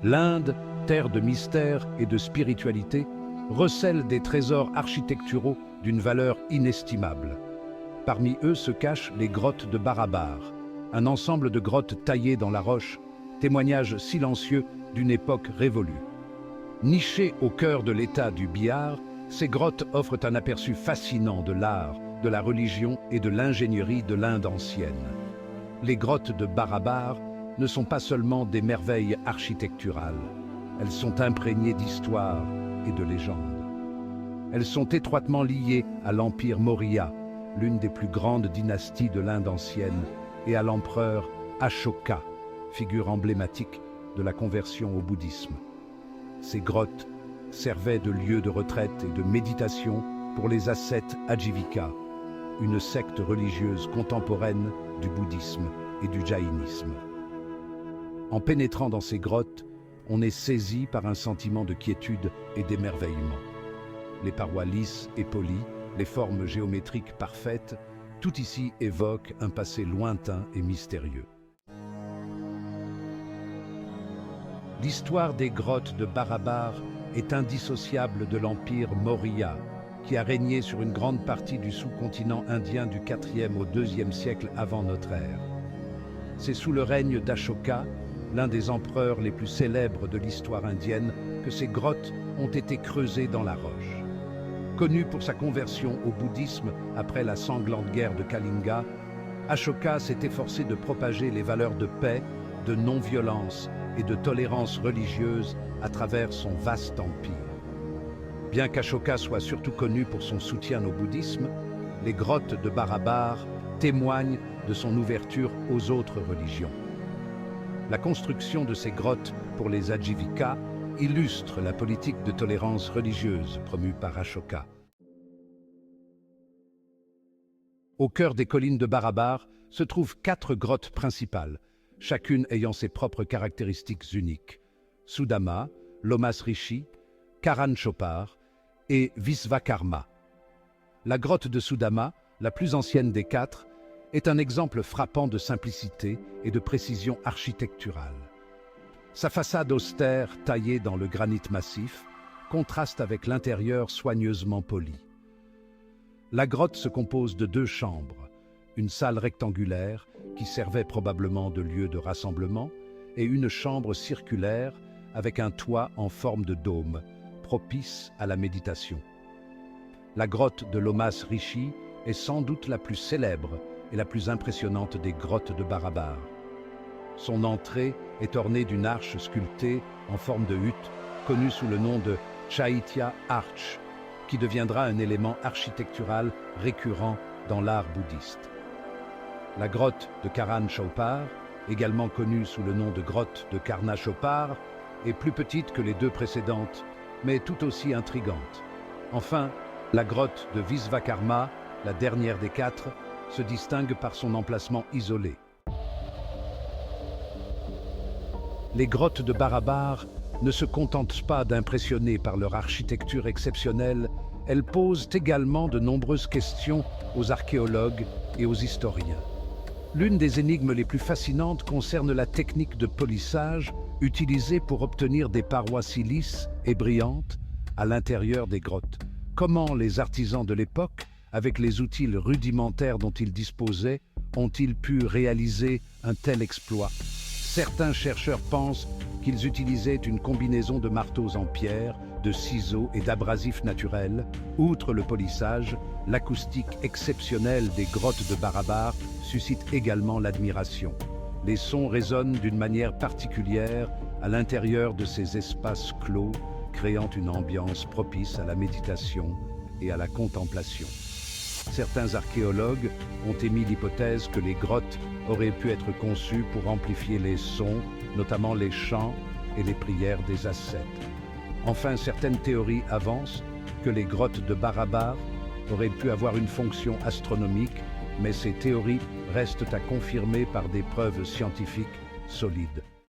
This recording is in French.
L'Inde, terre de mystère et de spiritualité, recèle des trésors architecturaux d'une valeur inestimable. Parmi eux se cachent les grottes de Barabar, un ensemble de grottes taillées dans la roche, témoignage silencieux d'une époque révolue. Nichées au cœur de l'état du Bihar, ces grottes offrent un aperçu fascinant de l'art, de la religion et de l'ingénierie de l'Inde ancienne. Les grottes de Barabar ne sont pas seulement des merveilles architecturales, elles sont imprégnées d'histoire et de légendes. Elles sont étroitement liées à l'Empire Maurya, l'une des plus grandes dynasties de l'Inde ancienne, et à l'empereur Ashoka, figure emblématique de la conversion au bouddhisme. Ces grottes servaient de lieux de retraite et de méditation pour les ascètes Ajivika, une secte religieuse contemporaine du bouddhisme et du jaïnisme. En pénétrant dans ces grottes, on est saisi par un sentiment de quiétude et d'émerveillement. Les parois lisses et polies, les formes géométriques parfaites, tout ici évoque un passé lointain et mystérieux. L'histoire des grottes de Barabar est indissociable de l'empire Maurya, qui a régné sur une grande partie du sous-continent indien du IVe au IIe siècle avant notre ère. C'est sous le règne d'Ashoka, l'un des empereurs les plus célèbres de l'histoire indienne, que ces grottes ont été creusées dans la roche. Connu pour sa conversion au bouddhisme après la sanglante guerre de Kalinga, Ashoka s'est efforcé de propager les valeurs de paix, de non-violence et de tolérance religieuse à travers son vaste empire. Bien qu'Ashoka soit surtout connu pour son soutien au bouddhisme, les grottes de Barabar témoignent de son ouverture aux autres religions. La construction de ces grottes pour les Ajivika illustre la politique de tolérance religieuse promue par Ashoka. Au cœur des collines de Barabar se trouvent 4 grottes principales, chacune ayant ses propres caractéristiques uniques. Sudama, Lomas Rishi, Karan Chopar et Visvakarma. La grotte de Sudama, la plus ancienne des 4, est un exemple frappant de simplicité et de précision architecturale. Sa façade austère, taillée dans le granit massif, contraste avec l'intérieur soigneusement poli. La grotte se compose de 2 chambres, une salle rectangulaire qui servait probablement de lieu de rassemblement et une chambre circulaire avec un toit en forme de dôme, propice à la méditation. La grotte de Lomas Rishi est sans doute la plus célèbre et la plus impressionnante des grottes de Barabar. Son entrée est ornée d'une arche sculptée en forme de hutte, connue sous le nom de Chaitya Arch, qui deviendra un élément architectural récurrent dans l'art bouddhiste. La grotte de Karan Chopar, également connue sous le nom de grotte de Karna Chopar, est plus petite que les 2 précédentes, mais tout aussi intrigante. Enfin, la grotte de Visvakarma, la dernière des 4, se distingue par son emplacement isolé. Les grottes de Barabar ne se contentent pas d'impressionner par leur architecture exceptionnelle, elles posent également de nombreuses questions aux archéologues et aux historiens. L'une des énigmes les plus fascinantes concerne la technique de polissage utilisée pour obtenir des parois si lisses et brillantes à l'intérieur des grottes. Comment les artisans de l'époque, avec les outils rudimentaires dont ils disposaient, ont-ils pu réaliser un tel exploit? Certains chercheurs pensent qu'ils utilisaient une combinaison de marteaux en pierre, de ciseaux et d'abrasifs naturels. Outre le polissage, l'acoustique exceptionnelle des grottes de Barabar suscite également l'admiration. Les sons résonnent d'une manière particulière à l'intérieur de ces espaces clos, créant une ambiance propice à la méditation et à la contemplation. Certains archéologues ont émis l'hypothèse que les grottes auraient pu être conçues pour amplifier les sons, notamment les chants et les prières des ascètes. Enfin, certaines théories avancent que les grottes de Barabar auraient pu avoir une fonction astronomique, mais ces théories restent à confirmer par des preuves scientifiques solides.